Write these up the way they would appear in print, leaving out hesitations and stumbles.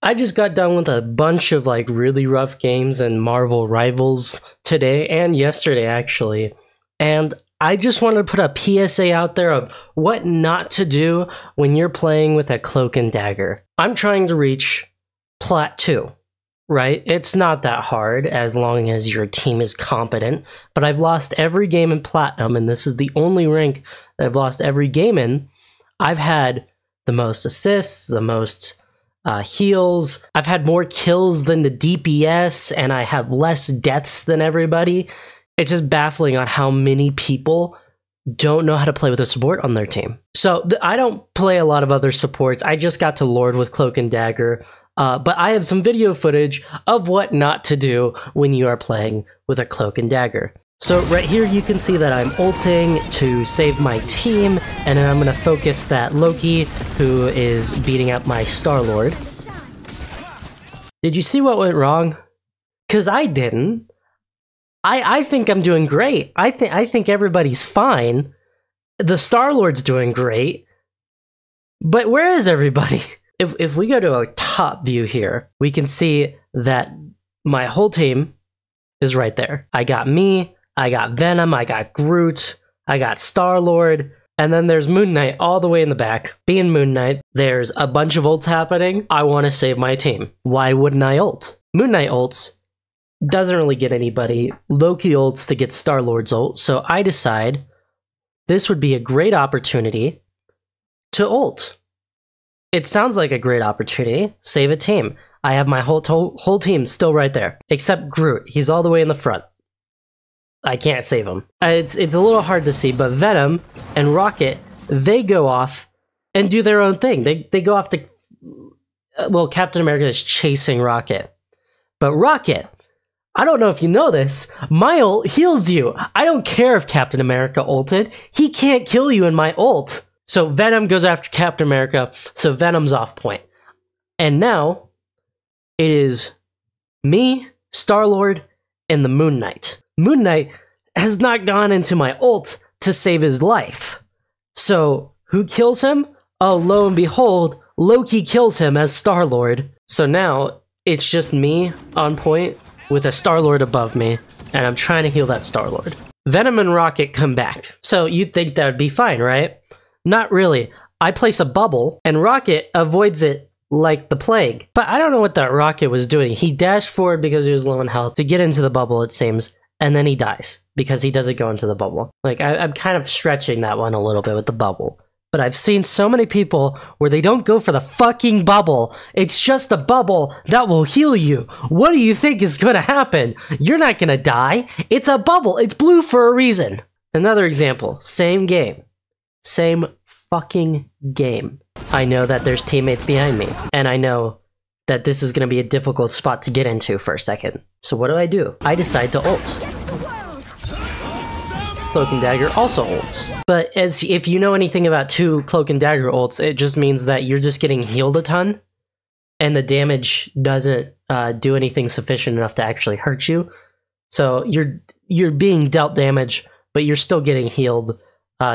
I just got done with a bunch of like really rough games in Marvel Rivals today and yesterday actually. And I just wanted to put a PSA out there of what not to do when you're playing with a Cloak and Dagger. I'm trying to reach Plat 2, right? It's not that hard as long as your team is competent, but I've lost every game in Platinum, and this is the only rank that I've lost every game in. I've had the most assists, the most heals. I've had more kills than the DPS, and I have less deaths than everybody. It's just baffling on how many people don't know how to play with a support on their team. So I don't play a lot of other supports. I just got to Lord with Cloak and Dagger, but I have some video footage of what not to do when you are playing with a Cloak and Dagger. So right here you can see that I'm ulting to save my team, and then I'm going to focus that Loki who is beating up my Star-Lord. Did you see what went wrong? Because I didn't. I think I'm doing great. I think everybody's fine. The Star-Lord's doing great. But where is everybody? If we go to a top view here, we can see that my whole team is right there. I got me, I got Venom, I got Groot, I got Star-Lord, and then there's Moon Knight all the way in the back. Being Moon Knight, there's a bunch of ults happening. I want to save my team. Why wouldn't I ult? Moon Knight ults, doesn't really get anybody. Loki ults to get Star-Lord's ult, so I decide this would be a great opportunity to ult. It sounds like a great opportunity. Save a team. I have my whole team still right there, except Groot. He's all the way in the front. I can't save him. It's a little hard to see, but Venom and Rocket, they go off and do their own thing. They go off to... Well, Captain America is chasing Rocket. But Rocket... I don't know if you know this, my ult heals you. I don't care if Captain America ulted. He can't kill you in my ult. So Venom goes after Captain America, so Venom's off point. And now, it is me, Star-Lord, and the Moon Knight. Moon Knight has not gone into my ult to save his life. So, who kills him? Oh, lo and behold, Loki kills him as Star-Lord. So now, it's just me on point, with a Star-Lord above me, and I'm trying to heal that Star-Lord. Venom and Rocket come back. So you'd think that would be fine, right? Not really. I place a bubble, and Rocket avoids it like the plague. But I don't know what that Rocket was doing. He dashed forward because he was low in health to get into the bubble, it seems, and then he dies because he doesn't go into the bubble. Like, I'm kind of stretching that one a little bit with the bubble. But I've seen so many people where they don't go for the fucking bubble. It's just a bubble that will heal you. What do you think is gonna happen? You're not gonna die. It's a bubble. It's blue for a reason. Another example. Same game. Same fucking game. I know that there's teammates behind me. And I know that this is gonna be a difficult spot to get into for a second. So what do? I decide to ult. Cloak and Dagger also ults. But if you know anything about two Cloak and Dagger ults, it just means that you're just getting healed a ton, and the damage doesn't do anything sufficient enough to actually hurt you. So you're being dealt damage, but you're still getting healed,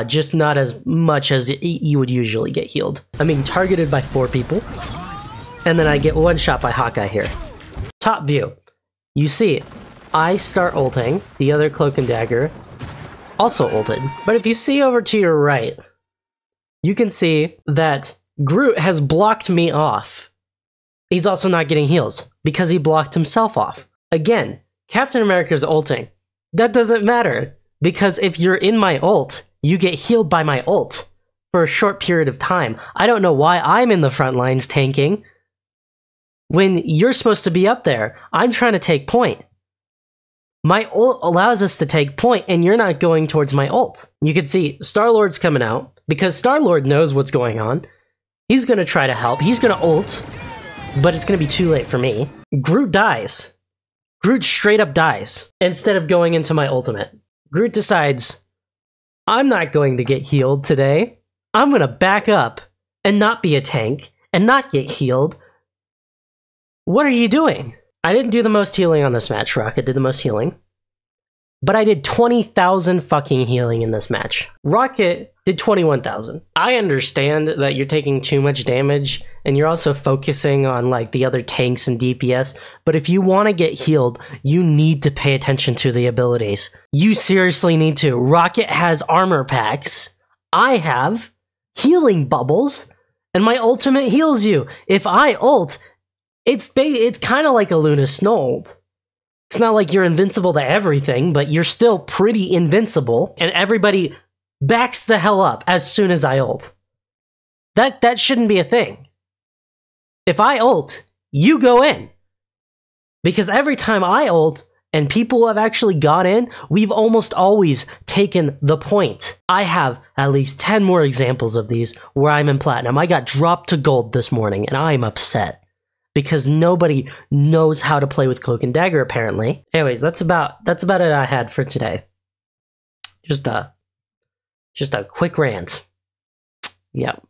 just not as much as you would usually get healed. I'm being targeted by 4 people, and then I get one shot by Hawkeye here. Top view. You see, I start ulting, the other Cloak and Dagger also ulted. But if you see over to your right, you can see that Groot has blocked me off. He's also not getting heals because he blocked himself off. Again, Captain America's ulting. That doesn't matter because if you're in my ult, you get healed by my ult for a short period of time. I don't know why I'm in the front lines tanking when you're supposed to be up there. I'm trying to take point. My ult allows us to take point, and you're not going towards my ult. You can see Star-Lord's coming out, because Star-Lord knows what's going on. He's gonna try to help. He's gonna ult, but it's gonna be too late for me. Groot dies. Groot straight up dies, instead of going into my ultimate. Groot decides, I'm not going to get healed today. I'm gonna back up, and not be a tank, and not get healed. What are you doing? I didn't do the most healing on this match. Rocket did the most healing. but I did 20,000 fucking healing in this match. Rocket did 21,000. I understand that you're taking too much damage and you're also focusing on like the other tanks and DPS, but if you want to get healed, you need to pay attention to the abilities. You seriously need to. Rocket has armor packs. I have healing bubbles, and my ultimate heals you. If I ult, it's kind of like a Luna Snow ult. It's not like you're invincible to everything, but you're still pretty invincible, and everybody backs the hell up as soon as I ult. That shouldn't be a thing. If I ult, you go in. Because every time I ult, and people have actually got in, we've almost always taken the point. I have at least 10 more examples of these where I'm in platinum. I got dropped to gold this morning, and I'm upset. Because nobody knows how to play with Cloak and Dagger, apparently. Anyways, that's about it I had for today. Just a quick rant. Yep.